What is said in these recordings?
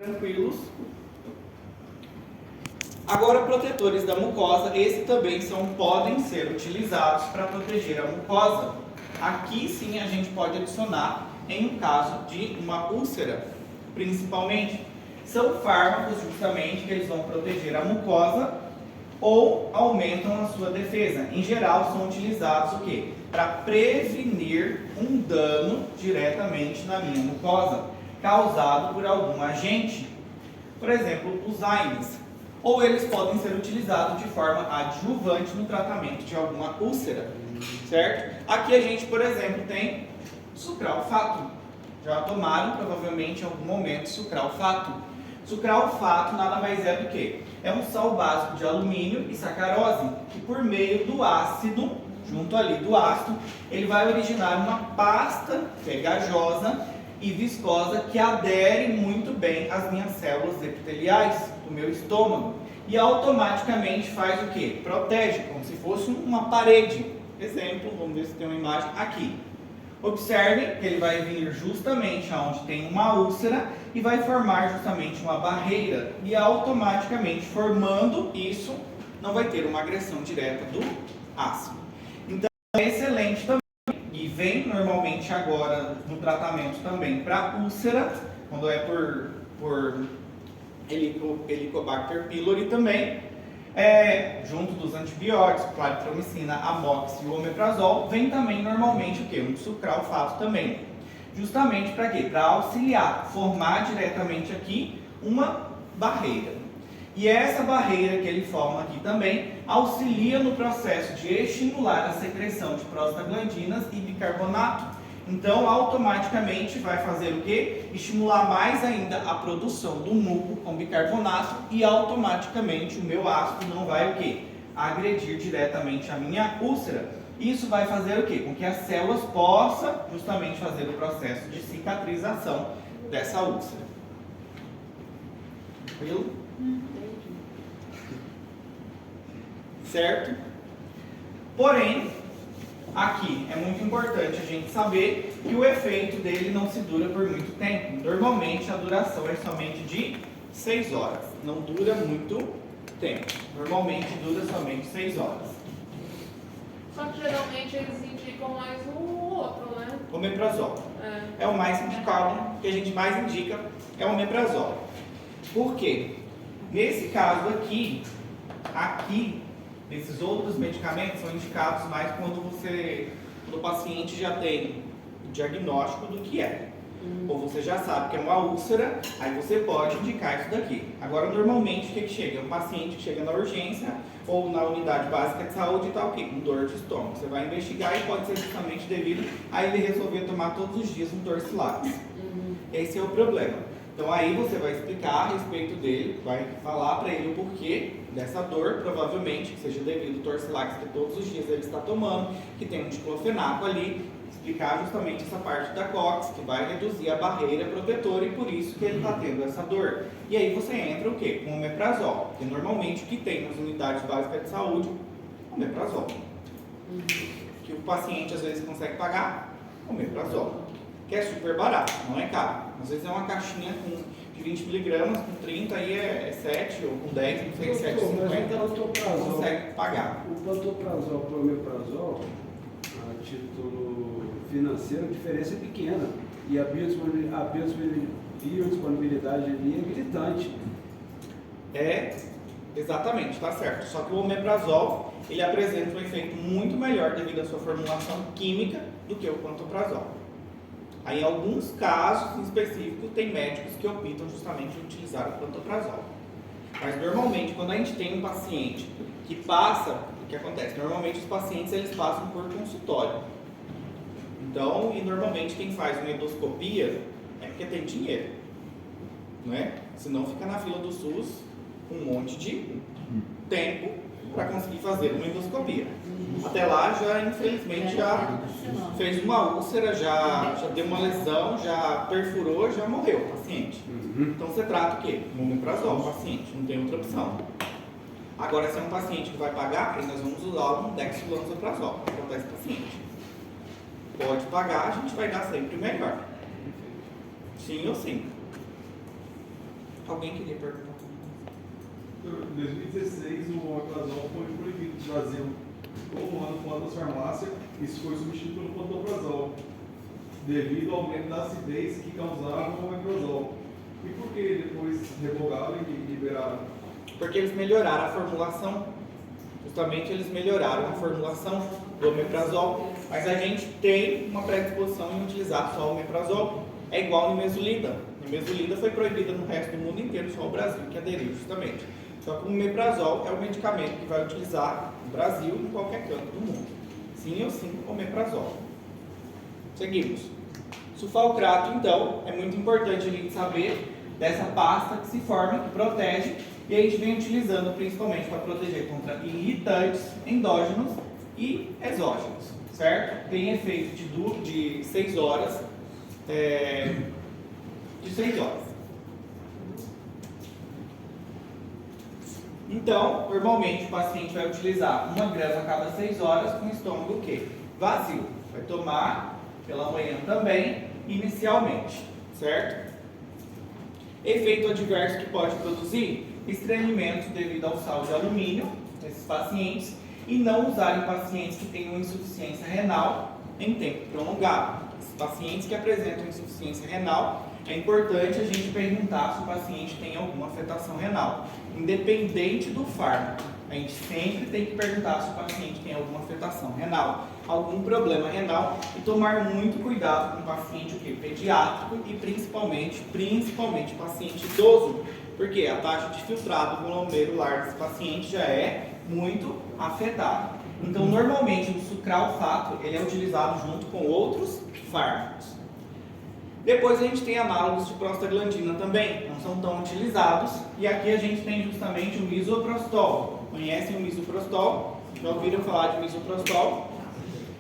tranquilos. Agora, protetores da mucosa, esses também podem ser utilizados para proteger a mucosa. Aqui sim a gente pode adicionar em um caso de uma úlcera, principalmente. São fármacos justamente que eles vão proteger a mucosa ou aumentam a sua defesa. Em geral são utilizados o quê? Para prevenir um dano diretamente na minha mucosa, causado por algum agente. Por exemplo, os AINES. Ou eles podem ser utilizados de forma adjuvante no tratamento de alguma úlcera, certo? Aqui a gente, por exemplo, tem sucralfato. Já tomaram provavelmente em algum momento sucralfato. Sucralfato nada mais é do que é um sal básico de alumínio e sacarose, que por meio do ácido, junto ali do ácido, ele vai originar uma pasta pegajosa e viscosa que adere muito bem às minhas células epiteliais do meu estômago e automaticamente faz o que? Protege, como se fosse uma parede. Exemplo, vamos ver se tem uma imagem aqui. Observe que ele vai vir justamente aonde tem uma úlcera e vai formar justamente uma barreira e automaticamente formando isso não vai ter uma agressão direta do ácido. Então é excelente também. E vem normalmente agora no tratamento também para úlcera, quando é por Helicobacter pylori também, junto dos antibióticos, claritromicina, amox e o omeprazol, vem também normalmente o que? Um sucralfato também. Justamente para quê? Para auxiliar, formar diretamente aqui uma barreira. E essa barreira que ele forma aqui também auxilia no processo de estimular a secreção de prostaglandinas e bicarbonato. Então, automaticamente vai fazer o quê? Estimular mais ainda a produção do muco com bicarbonato e automaticamente o meu ácido não vai o quê? Agredir diretamente a minha úlcera. Isso vai fazer o quê? Com que as células possam justamente fazer o processo de cicatrização dessa úlcera. Tranquilo? Certo? Porém, aqui é muito importante a gente saber que o efeito dele não se dura por muito tempo. Normalmente a duração é somente de 6 horas. Não dura muito tempo. Normalmente dura somente 6 horas. Só que geralmente eles indicam mais o outro, né? Omeprazol. É o mais indicado, que a gente mais indica é o omeprazol. Por quê? Nesse caso aqui, esses outros medicamentos são indicados mais quando o paciente já tem o diagnóstico do que é. Ou você já sabe que é uma úlcera, aí você pode indicar isso daqui. Agora, normalmente, o que chega? É um paciente que chega na urgência ou na unidade básica de saúde e está o quê? Com dor de estômago. Você vai investigar e pode ser justamente devido a ele resolver tomar todos os dias um Torcilax. Esse é o problema. Então aí você vai explicar a respeito dele, vai falar para ele o porquê dessa dor, provavelmente que seja devido ao Torcilax que todos os dias ele está tomando, que tem um diclofenaco ali, explicar justamente essa parte da COX, que vai reduzir a barreira protetora e por isso que ele está tendo essa dor. E aí você entra o quê? Com o omeprazol, que normalmente o que tem nas unidades básicas de saúde, omeprazol. Que o paciente às vezes consegue pagar, omeprazol. Que é super barato, não é caro. Às vezes é uma caixinha de 20 miligramas, com 30 aí é 7, ou com 10, não sei, 7,50, consegue pagar. O pantoprazol para o omeprazol, a título financeiro, a diferença é pequena. E a biodisponibilidade ali é gritante. Exatamente, está certo. Só que o omeprazol, ele apresenta um efeito muito melhor devido à sua formulação química do que o pantoprazol. Aí, em alguns casos específicos, tem médicos que optam justamente em utilizar o pantoprazol. Mas, normalmente, quando a gente tem um paciente que passa, o que acontece? Normalmente, os pacientes eles passam por consultório. Então, e normalmente quem faz uma endoscopia é porque tem dinheiro, não é? Senão fica na fila do SUS um monte de tempo para conseguir fazer uma endoscopia. Até lá, já infelizmente, já fez uma úlcera, já deu uma lesão, já perfurou, já morreu o paciente. Então você trata o quê? Omeprazol, o paciente, não tem outra opção. Agora, se é um paciente que vai pagar, aí nós vamos usar um dexlansoprazol para tratar esse paciente. Pode pagar, a gente vai dar sempre o melhor. Sim ou sim. Alguém queria perguntar? Em 2016, o omeprazol foi proibido no Brasil. Ficou um ano fora das farmácias e isso foi substituído pelo pantoprazol, devido ao aumento da acidez que causava o omeprazol. E por que depois revogaram e liberaram? Porque eles melhoraram a formulação. Justamente eles melhoraram a formulação do omeprazol. Mas a gente tem uma predisposição em utilizar só o omeprazol. É igual a nimesulida. A nimesulida foi proibida no resto do mundo inteiro, só o Brasil que aderiu justamente. Só que o omeprazol é o medicamento que vai utilizar no Brasil e em qualquer canto do mundo. Sim ou sim, omeprazol. Seguimos. Sulfalcrato, então, é muito importante a gente saber dessa pasta que se forma, que protege, e a gente vem utilizando principalmente para proteger contra irritantes endógenos e exógenos, certo? Tem efeito de 6 horas, Então, normalmente o paciente vai utilizar 1 grama a cada 6 horas com o estômago o quê? Vazio. Vai tomar pela manhã também, inicialmente, certo? Efeito adverso que pode produzir estranhamento devido ao sal de alumínio nesses pacientes e não usar em pacientes que tenham insuficiência renal em tempo prolongado. Esses pacientes que apresentam insuficiência renal, é importante a gente perguntar se o paciente tem alguma afetação renal. Independente do fármaco, a gente sempre tem que perguntar se o paciente tem alguma afetação renal, algum problema renal e tomar muito cuidado com o paciente pediátrico e principalmente paciente idoso, porque a taxa de filtrado glomerular desse paciente já é muito afetada. Então, normalmente, o sucralfato ele é utilizado junto com outros fármacos. Depois a gente tem análogos de prostaglandina também, não são tão utilizados. E aqui a gente tem justamente o misoprostol. Conhecem o misoprostol? Já ouviram falar de misoprostol?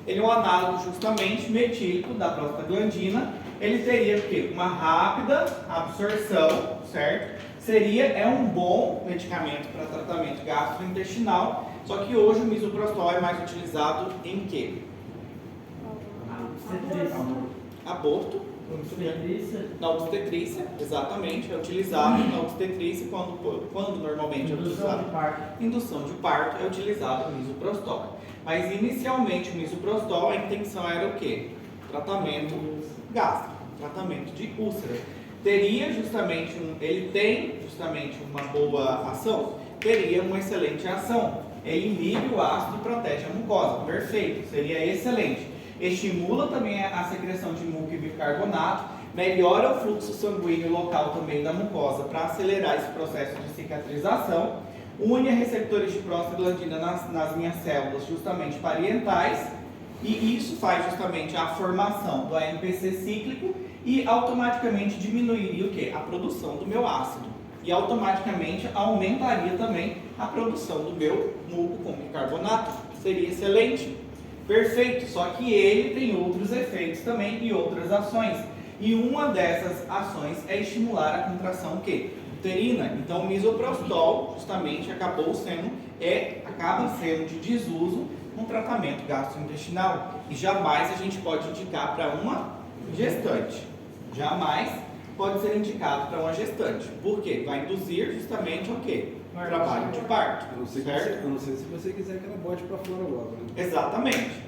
Ele é um análogo justamente metílico da prostaglandina. Ele teria o quê? Uma rápida absorção, certo? É um bom medicamento para tratamento gastrointestinal, só que hoje o misoprostol é mais utilizado em quê? Aborto. Na obstetrícia, exatamente, é utilizado na obstetrícia quando normalmente é utilizado. Indução de parto é utilizado o misoprostol. Mas inicialmente o misoprostol, a intenção era o quê? Tratamento gástrico, tratamento de úlcera. Ele tem justamente uma boa ação? Teria uma excelente ação. Ele inibe o ácido e protege a mucosa. Perfeito, seria excelente. Estimula também a secreção de muco e bicarbonato, melhora o fluxo sanguíneo local também da mucosa para acelerar esse processo de cicatrização, une receptores de prostaglandina nas minhas células justamente parietais, e isso faz justamente a formação do AMPC cíclico e automaticamente diminuiria o quê? A produção do meu ácido. E automaticamente aumentaria também a produção do meu muco com bicarbonato. Seria excelente. Perfeito, só que ele tem outros efeitos também e outras ações. E uma dessas ações é estimular a contração o quê? Uterina. Então o misoprostol justamente acaba sendo de desuso no tratamento gastrointestinal. E jamais a gente pode indicar para uma gestante. Jamais pode ser indicado para uma gestante. Por quê? Vai induzir justamente o quê? Trabalho de parto. A não ser se você quiser que ela bote para fora logo, né? Exatamente.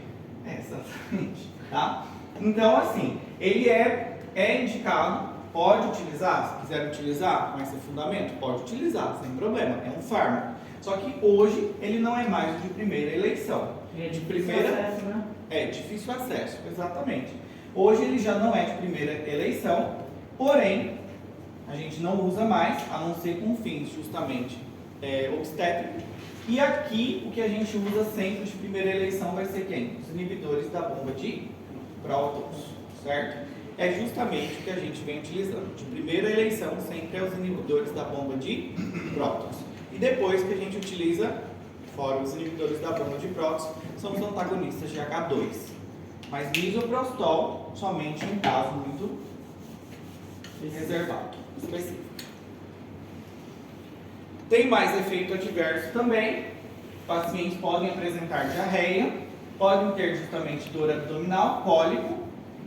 Exatamente. Tá? Então, assim, ele é indicado, pode utilizar, se quiser utilizar, com esse fundamento, pode utilizar, sem problema, é um fármaco. Só que hoje ele não é mais o de primeira eleição. É de difícil acesso, né? É difícil acesso, exatamente. Hoje ele já não é de primeira eleição, porém, a gente não usa mais, a não ser com fins justamente obstétricos. E aqui o que a gente usa sempre de primeira eleição vai ser quem? Os inibidores da bomba de prótons, certo? É justamente o que a gente vem utilizando. De primeira eleição sempre é os inibidores da bomba de prótons. E depois que a gente utiliza, fora os inibidores da bomba de prótons, são os antagonistas de H2. Mas misoprostol somente em caso muito reservado, específico. Tem mais efeito adverso também. Pacientes podem apresentar diarreia, podem ter justamente dor abdominal, cólico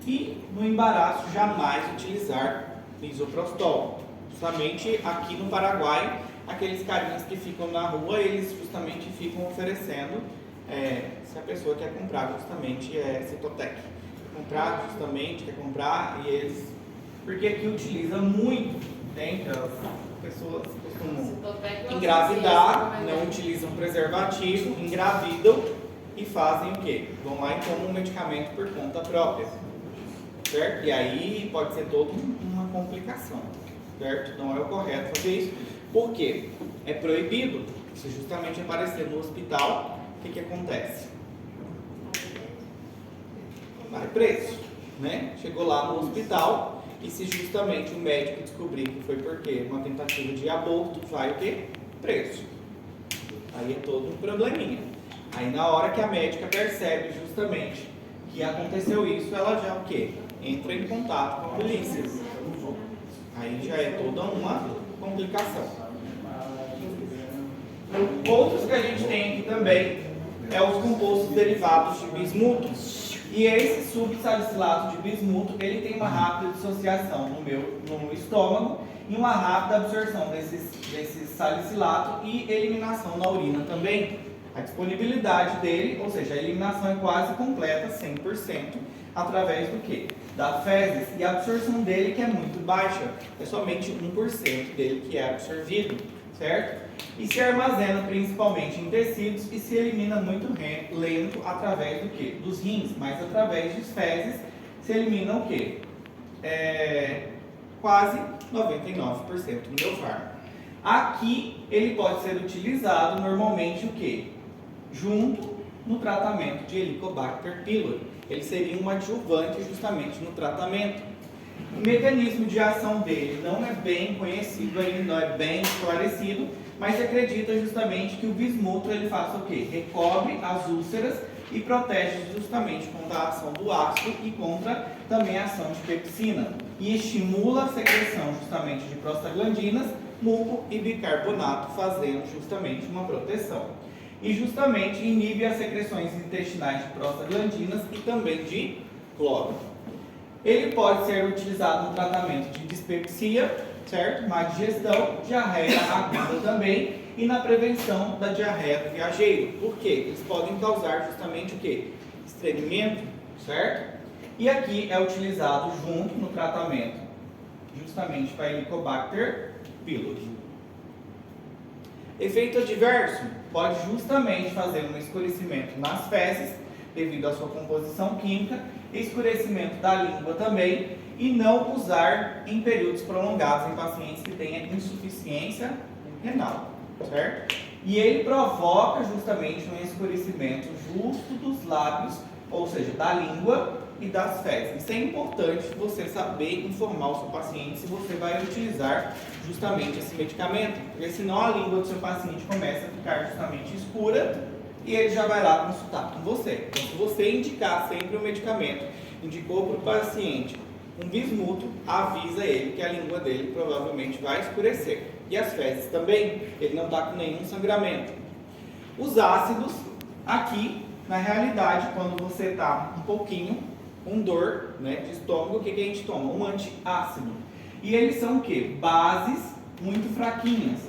e no embaraço jamais utilizar misoprostol, Justamente aqui no Paraguai, aqueles carinhas que ficam na rua, eles justamente ficam oferecendo, se a pessoa quer comprar justamente Citotec. Comprar justamente, quer comprar, e eles... Porque aqui utiliza muito, né? Que as pessoas costumam engravidar, não utilizam preservativo, engravidam e fazem o quê? Vão lá e tomam um medicamento por conta própria, certo? E aí pode ser toda uma complicação, certo? Não é o correto fazer isso. Por quê? É proibido. Se justamente aparecer no hospital, o que acontece? Vai preso, né? Chegou lá no hospital e se justamente o médico descobrir que foi porque uma tentativa de aborto, vai o quê? Preso. Aí é todo um probleminha. Aí na hora que a médica percebe justamente que aconteceu isso, ela já o quê? Entra em contato com a polícia. Aí já é toda uma complicação. Outros que a gente tem aqui também é os compostos derivados de bismuto. E esse subsalicilato de bismuto, ele tem uma rápida dissociação no estômago e uma rápida absorção desses salicilato e eliminação na urina também. A disponibilidade dele, ou seja, a eliminação é quase completa, 100%, através do quê? Da fezes. E a absorção dele que é muito baixa, é somente 1% dele que é absorvido, certo? E se armazena principalmente em tecidos e se elimina muito lento através do quê? Dos rins, mas através das fezes se elimina o quê? Quase 99% do meu farmo. Aqui ele pode ser utilizado normalmente o quê? Junto no tratamento de Helicobacter pylori. Ele seria um adjuvante justamente no tratamento. O mecanismo de ação dele não é bem conhecido ainda, não é bem esclarecido, mas se acredita justamente que o bismuto ele faça o quê? Recobre as úlceras e protege justamente contra a ação do ácido e contra também a ação de pepsina. E estimula a secreção justamente de prostaglandinas, muco e bicarbonato, fazendo justamente uma proteção. E justamente inibe as secreções intestinais de prostaglandinas e também de cloro. Ele pode ser utilizado no tratamento de dispepsia, certo? Má digestão, diarreia aguda também e na prevenção da diarreia do viajeiro. Por quê? Eles podem causar justamente o quê? Estranhamento, certo? E aqui é utilizado junto no tratamento justamente para Helicobacter pylori. Efeito adverso pode justamente fazer um escurecimento nas fezes devido à sua composição química, escurecimento da língua também, e não usar em períodos prolongados em pacientes que tenham insuficiência renal, certo? E ele provoca justamente um escurecimento justo dos lábios, ou seja, da língua e das fezes. Isso é importante você saber informar o seu paciente se você vai utilizar justamente esse medicamento, porque senão a língua do seu paciente começa a ficar justamente escura e ele já vai lá consultar com você. Então, se você indicar sempre o medicamento, indicou para o paciente um bismuto, avisa ele que a língua dele provavelmente vai escurecer. E as fezes também, ele não está com nenhum sangramento. Os ácidos, aqui, na realidade, quando você está um pouquinho com dor, né, de estômago, o que a gente toma? Um antiácido. E eles são o quê? Bases muito fraquinhas.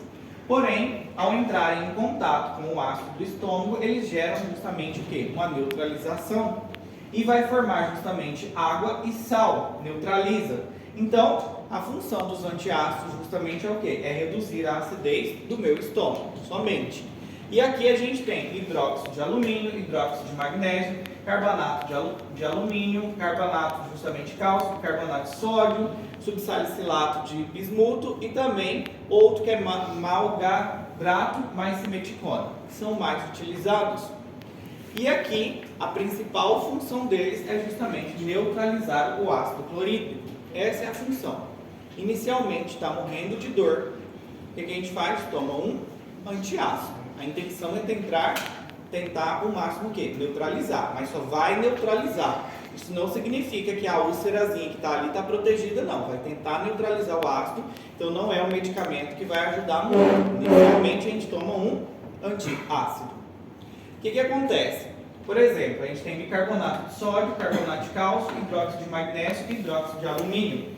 Porém, ao entrarem em contato com o ácido do estômago, eles geram justamente o quê? Uma neutralização. E vai formar justamente água e sal, neutraliza. Então, a função dos antiácidos justamente é o quê? É reduzir a acidez do meu estômago, somente. E aqui a gente tem hidróxido de alumínio, hidróxido de magnésio, carbonato de alumínio, carbonato justamente de cálcio, carbonato de sódio, subsalicilato de bismuto e também outro que é malgabrato mais simeticona, que são mais utilizados. E aqui, a principal função deles é justamente neutralizar o ácido clorídrico. Essa é a função. Inicialmente está morrendo de dor. O que a gente faz? Toma um antiácido. A intenção é tentar o máximo o quê? Neutralizar. Mas só vai neutralizar. Isso não significa que a úlcerazinha que está ali está protegida, não. Vai tentar neutralizar o ácido. Então não é um medicamento que vai ajudar muito. Inicialmente a gente toma um antiácido. O que acontece? Por exemplo, a gente tem bicarbonato de sódio, carbonato de cálcio, hidróxido de magnésio e hidróxido de alumínio.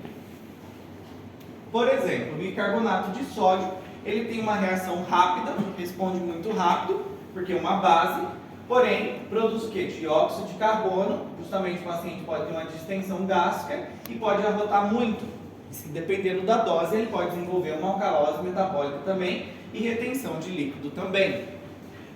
Por exemplo, o bicarbonato de sódio, ele tem uma reação rápida, responde muito rápido, porque é uma base, porém, produz o quê? Dióxido de carbono, justamente o paciente pode ter uma distensão gástrica e pode arrotar muito. E, dependendo da dose, ele pode desenvolver uma alcalose metabólica também e retenção de líquido também.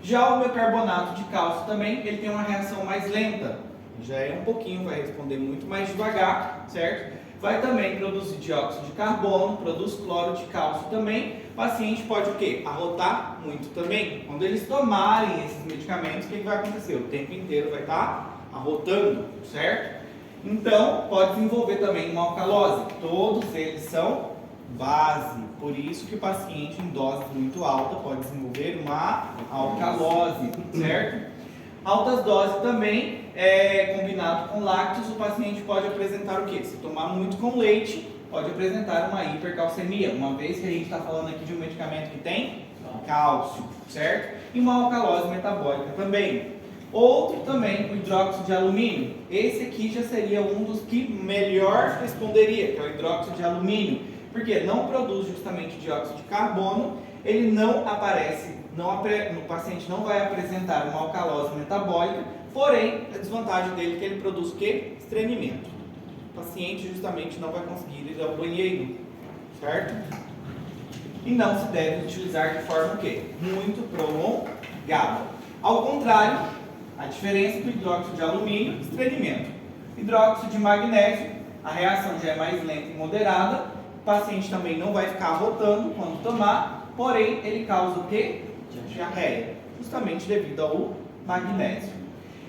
Já o bicarbonato de cálcio também, ele tem uma reação mais lenta, já é um pouquinho, vai responder muito mais devagar, certo? Vai também produzir dióxido de carbono, produz cloro de cálcio também. O paciente pode o quê? Arrotar muito também. Quando eles tomarem esses medicamentos, o que vai acontecer? O tempo inteiro vai estar arrotando, certo? Então, pode desenvolver também uma alcalose. Todos eles são base. Por isso que o paciente em dose muito alta pode desenvolver uma alcalose, certo? Altas doses também, combinado com lácteos, o paciente pode apresentar o quê? Se tomar muito com leite, pode apresentar uma hipercalcemia, uma vez que a gente está falando aqui de um medicamento que tem cálcio, certo? E uma alcalose metabólica também. Outro também, o hidróxido de alumínio. Esse aqui já seria um dos que melhor responderia, que é o hidróxido de alumínio, porque não produz justamente dióxido de carbono, ele não aparece, o paciente não vai apresentar uma alcalose metabólica, porém, a desvantagem dele é que ele produz o quê? Estranhamento. O paciente justamente não vai conseguir ir ao banheiro, certo? E não se deve utilizar de forma o quê? Muito prolongada. Ao contrário, a diferença do hidróxido de alumínio, estranhamento. Hidróxido de magnésio, a reação já é mais lenta e moderada, o paciente também não vai ficar arrotando quando tomar, porém ele causa o quê? Diarreia, justamente devido ao magnésio.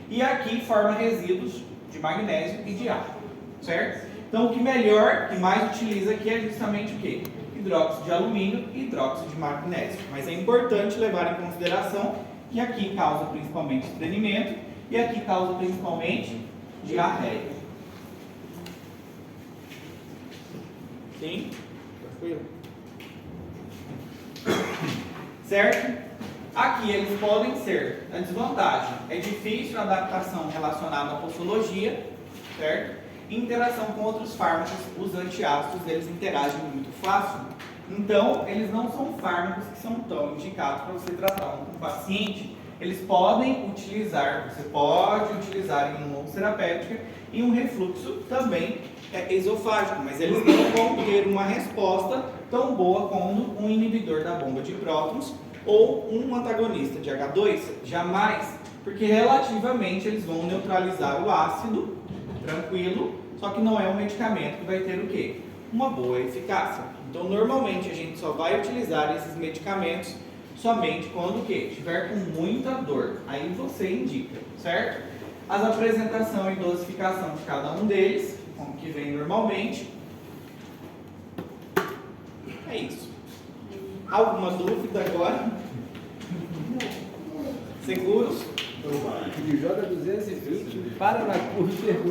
E aqui forma resíduos de magnésio e de água, certo? Então o que melhor, que mais utiliza aqui é justamente o quê? Hidróxido de alumínio e hidróxido de magnésio. Mas é importante levar em consideração que aqui causa principalmente estranhamento e aqui causa principalmente diarreia. Sim? Tranquilo? Certo? Aqui eles podem ser, a desvantagem é difícil a adaptação relacionada à posologia, certo? Interação com outros fármacos, os antiácidos, eles interagem muito fácil, então eles não são fármacos que são tão indicados para você tratar um paciente. Eles podem utilizar, você pode utilizar em uma úlcera péptica e um refluxo também esofágico, mas eles não vão ter uma resposta tão boa como um inibidor da bomba de prótons ou um antagonista de H2, jamais, porque relativamente eles vão neutralizar o ácido, tranquilo, só que não é um medicamento que vai ter o quê? Uma boa eficácia. Então, normalmente a gente só vai utilizar esses medicamentos somente quando o quê? Estiver com muita dor, aí você indica, certo? As apresentação e dosificação de cada um deles, como que vem normalmente. É isso. Alguma dúvida agora? Seguros? Ele joga 220, para na curva e pergunta.